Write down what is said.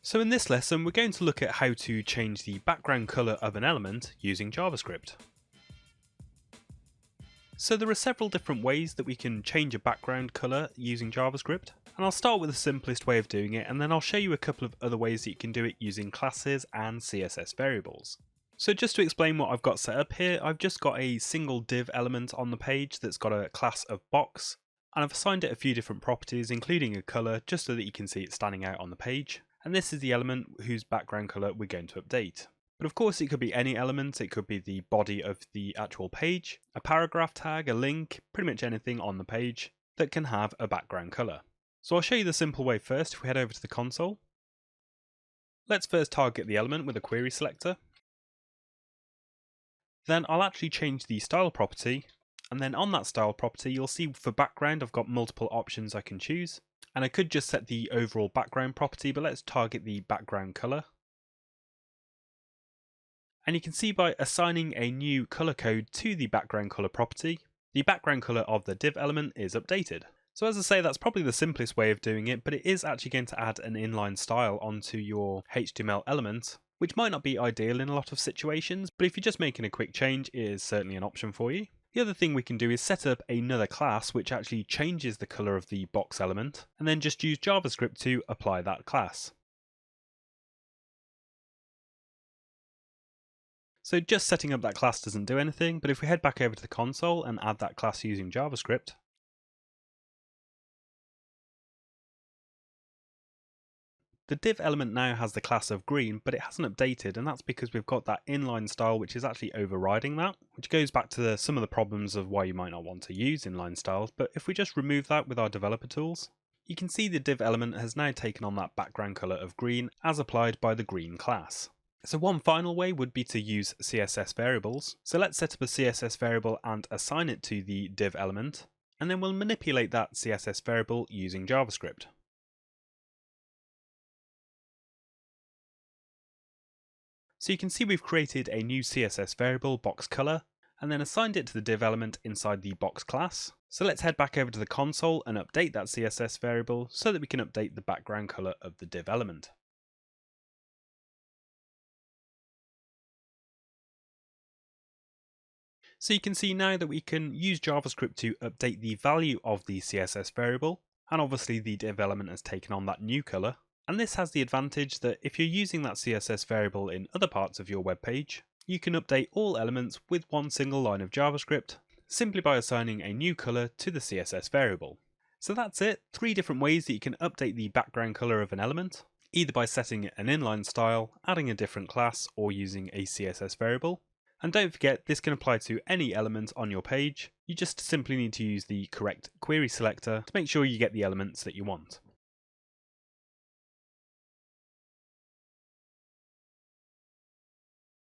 So in this lesson, we're going to look at how to change the background color of an element using JavaScript. So there are several different ways that we can change a background color using JavaScript, and I'll start with the simplest way of doing it, and then I'll show you a couple of other ways that you can do it using classes and CSS variables. So just to explain what I've got set up here, I've just got a single div element on the page that's got a class of box, and I've assigned it a few different properties, including a color, just so that you can see it standing out on the page. And this is the element whose background color we're going to update. But of course it could be any element, it could be the body of the actual page, a paragraph tag, a link, pretty much anything on the page that can have a background color. So I'll show you the simple way first if we head over to the console. Let's first target the element with a query selector. Then I'll actually change the style property, and then on that style property you'll see for background I've got multiple options I can choose. And I could just set the overall background property, but let's target the background color. And you can see by assigning a new color code to the background color property, the background color of the div element is updated. So as I say, that's probably the simplest way of doing it, but it is actually going to add an inline style onto your HTML element, which might not be ideal in a lot of situations, but if you're just making a quick change, it is certainly an option for you. The other thing we can do is set up another class which actually changes the color of the box element, and then just use JavaScript to apply that class. So just setting up that class doesn't do anything, but if we head back over to the console and add that class using JavaScript, the div element now has the class of green, but it hasn't updated, and that's because we've got that inline style which is actually overriding that, which goes back to some of the problems of why you might not want to use inline styles. But if we just remove that with our developer tools, you can see the div element has now taken on that background color of green as applied by the green class. So one final way would be to use CSS variables. So let's set up a CSS variable and assign it to the div element, and then we'll manipulate that CSS variable using JavaScript. So you can see we've created a new CSS variable, box color, and then assigned it to the div element inside the box class. So let's head back over to the console and update that CSS variable so that we can update the background color of the div element. So you can see now that we can use JavaScript to update the value of the CSS variable, and obviously the div element has taken on that new color. And this has the advantage that if you're using that CSS variable in other parts of your web page, you can update all elements with one single line of JavaScript, simply by assigning a new color to the CSS variable. So that's it, 3 different ways that you can update the background color of an element, either by setting an inline style, adding a different class, or using a CSS variable. And don't forget, this can apply to any element on your page. You just simply need to use the correct query selector to make sure you get the elements that you want.